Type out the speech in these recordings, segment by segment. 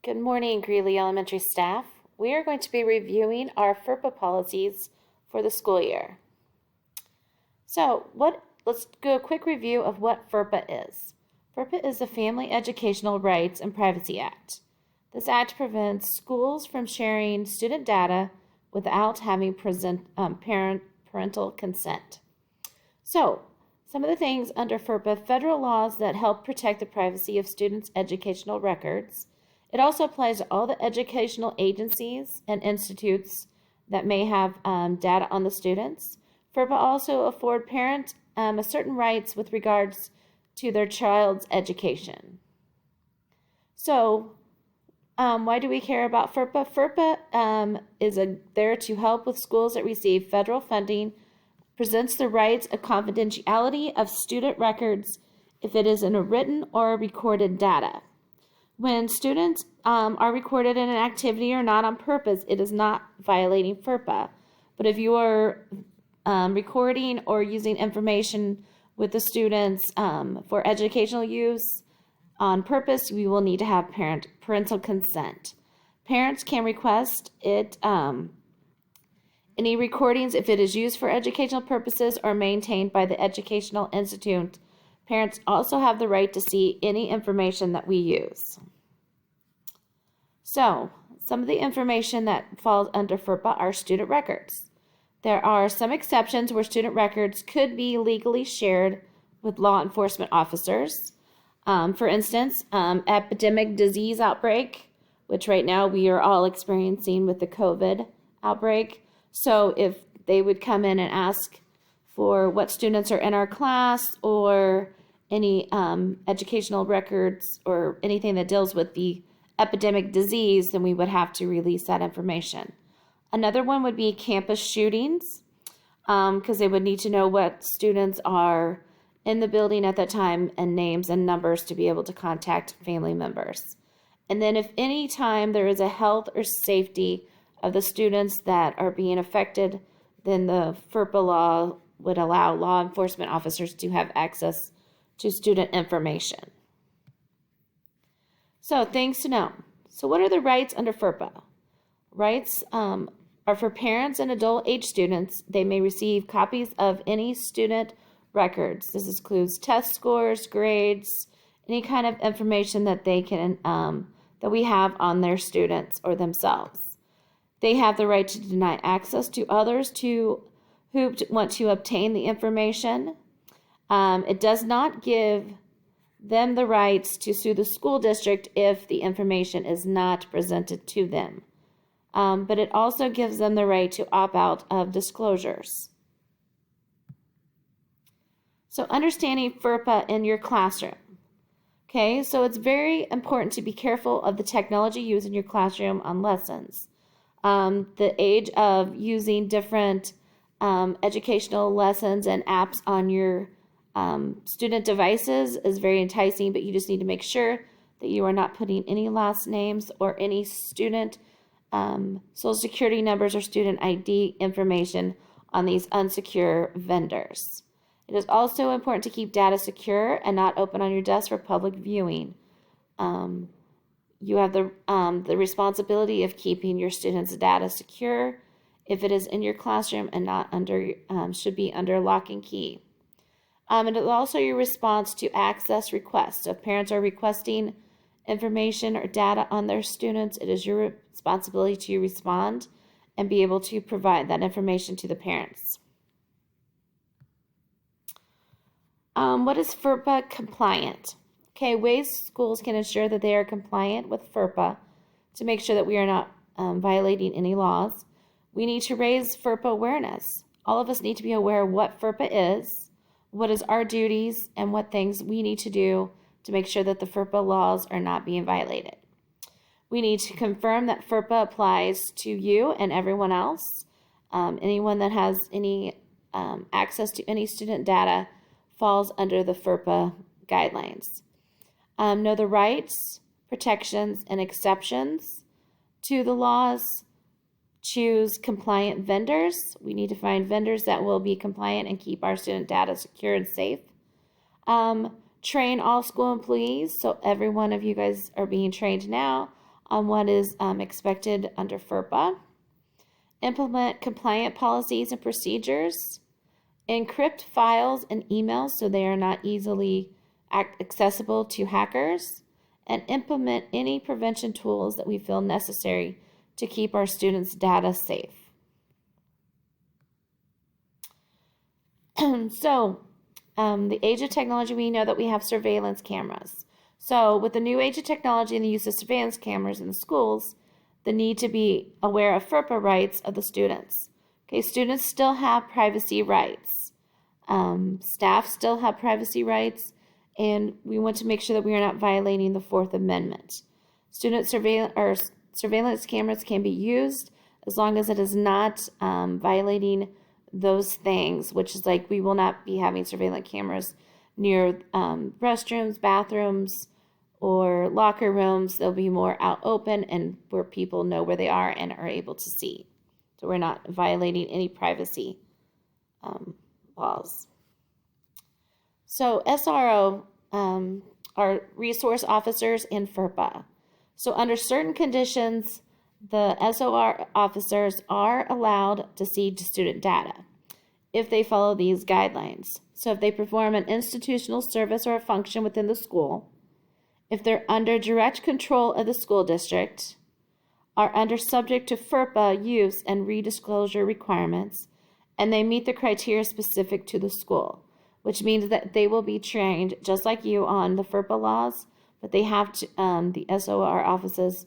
Good morning, Greeley Elementary staff. We are going to be reviewing our FERPA policies for the school year. Let's do a quick review of what FERPA is. FERPA is the Family Educational Rights and Privacy Act. This act prevents schools from sharing student data without having parental consent. So, some of the things under FERPA: federal laws that help protect the privacy of students' educational records. It also applies to all the educational agencies and institutes that may have data on the students. FERPA also afford parents certain rights with regards to their child's education. So, why do we care about FERPA? FERPA is there to help with schools that receive federal funding, presents the rights of confidentiality of student records if it is in a written or recorded data. When students are recorded in an activity or not on purpose, it is not violating FERPA. But if you are recording or using information with the students for educational use on purpose, we will need to have parental consent. Parents can request it any recordings if it is used for educational purposes or maintained by the educational institute. Parents also have the right to see any information that we use. So, some of the information that falls under FERPA are student records. There are some exceptions where student records could be legally shared with law enforcement officers. For instance, epidemic disease outbreak, which right now we are all experiencing with the COVID outbreak. So if they would come in and ask for what students are in our class or any educational records or anything that deals with the epidemic disease, then we would have to release that information. Another one would be campus shootings, because they would need to know what students are in the building at that time and names and numbers to be able to contact family members. And then if any time there is a health or safety of the students that are being affected, then the FERPA law would allow law enforcement officers to have access to student information. So, things to know. So, what are the rights under FERPA? Rights are for parents and adult age students. They may receive copies of any student records. This includes test scores, grades, any kind of information that they can that we have on their students or themselves. They have the right to deny access to others who want to obtain the information. It does not give them the rights to sue the school district if the information is not presented to them. But it also gives them the right to opt out of disclosures. So understanding FERPA in your classroom. Okay, so it's very important to be careful of the technology used in your classroom on lessons. The age of using different educational lessons and apps on your student devices is very enticing, but you just need to make sure that you are not putting any last names or any student social security numbers or student ID information on these unsecure vendors. It is also important to keep data secure and not open on your desk for public viewing. You have the responsibility of keeping your students' data secure if it is in your classroom and not should be under lock and key. And it is also your response to access requests. So if parents are requesting information or data on their students, it is your responsibility to respond and be able to provide that information to the parents. What is FERPA compliant? Okay, ways schools can ensure that they are compliant with FERPA to make sure that we are not violating any laws. We need to raise FERPA awareness. All of us need to be aware of what FERPA is, what is our duties, and what things we need to do to make sure that the FERPA laws are not being violated. We need to confirm that FERPA applies to you and everyone else. Anyone that has any access to any student data falls under the FERPA guidelines. Know the rights, protections, and exceptions to the laws. Choose compliant vendors. We need to find vendors that will be compliant and keep our student data secure and safe. Train all school employees. So every one of you guys are being trained now on what is expected under FERPA, implement compliant policies and procedures, encrypt files and emails so they are not easily accessible to hackers, and implement any prevention tools that we feel necessary to keep our students' data safe. So, the age of technology, we know that we have surveillance cameras. So with the new age of technology and the use of surveillance cameras in the schools, the need to be aware of FERPA rights of the students. Okay, students still have privacy rights. Staff still have privacy rights, and we want to make sure that we are not violating the Fourth Amendment. Student surveillance cameras can be used as long as it is not violating those things, which is like we will not be having surveillance cameras near restrooms, bathrooms, or locker rooms. They'll be more out open and where people know where they are and are able to see. So we're not violating any privacy laws. So SRO are resource officers in FERPA. So under certain conditions, the SOR officers are allowed to see student data if they follow these guidelines. So if they perform an institutional service or a function within the school, if they're under direct control of the school district, are under subject to FERPA use and redisclosure requirements, and they meet the criteria specific to the school, which means that they will be trained just like you on the FERPA laws, but they have to, the SOR officers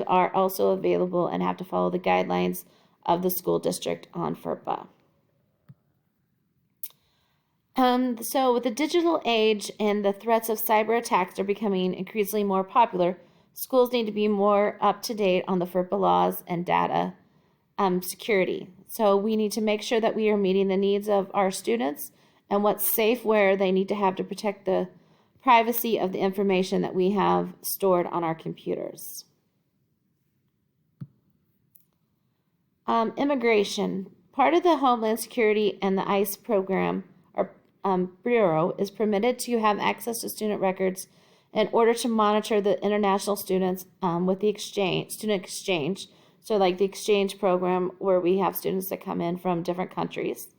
are also available and have to follow the guidelines of the school district on FERPA. So with the digital age and the threats of cyber attacks are becoming increasingly more popular, schools need to be more up to date on the FERPA laws and data security. So we need to make sure that we are meeting the needs of our students and what safeware they need to have to protect the privacy of the information that we have stored on our computers. Immigration. Part of the Homeland Security and the ICE program Bureau is permitted to have access to student records in order to monitor the international students with the student exchange. So like the exchange program where we have students that come in from different countries.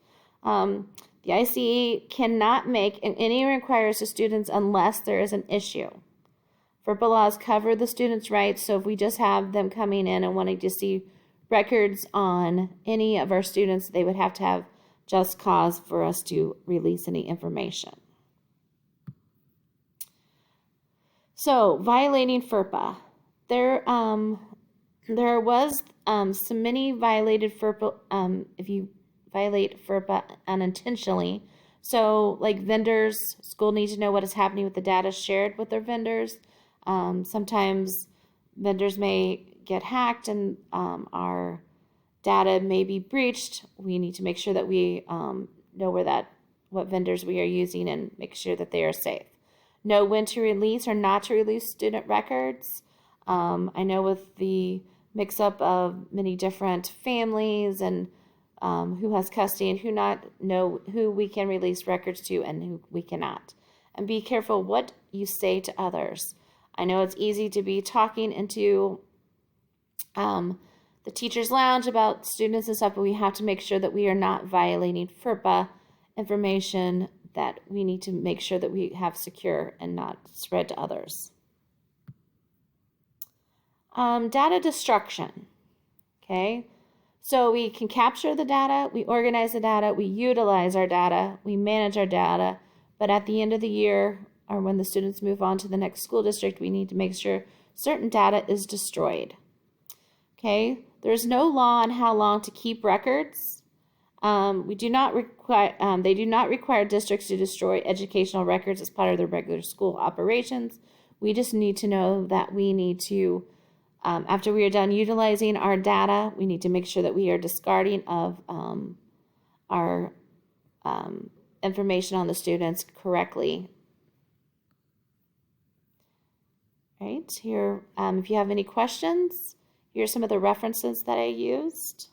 The ICE cannot make any requires to students unless there is an issue. FERPA laws cover the students' rights, so if we just have them coming in and wanting to see records on any of our students, they would have to have just cause for us to release any information. So, violating FERPA. There was some many violated FERPA, if you violate FERPA unintentionally. So, like vendors, school needs to know what is happening with the data shared with their vendors. Sometimes vendors may get hacked and our data may be breached. We need to make sure that we know what vendors we are using and make sure that they are safe. Know when to release or not to release student records. I know with the mix-up of many different families and who has custody and who not, know who we can release records to and who we cannot. And be careful what you say to others. I know it's easy to be talking into the teacher's lounge about students and stuff, but we have to make sure that we are not violating FERPA information that we need to make sure that we have secure and not spread to others. Data destruction. Okay, so we can capture the data, we organize the data, we utilize our data, we manage our data, but at the end of the year or when the students move on to the next school district, we need to make sure certain data is destroyed. Okay, there's no law on how long to keep records. They do not require districts to destroy educational records as part of their regular school operations. We just need to know that we need to, after we are done utilizing our data, we need to make sure that we are discarding of our information on the students correctly. Right here, if you have any questions, here are some of the references that I used.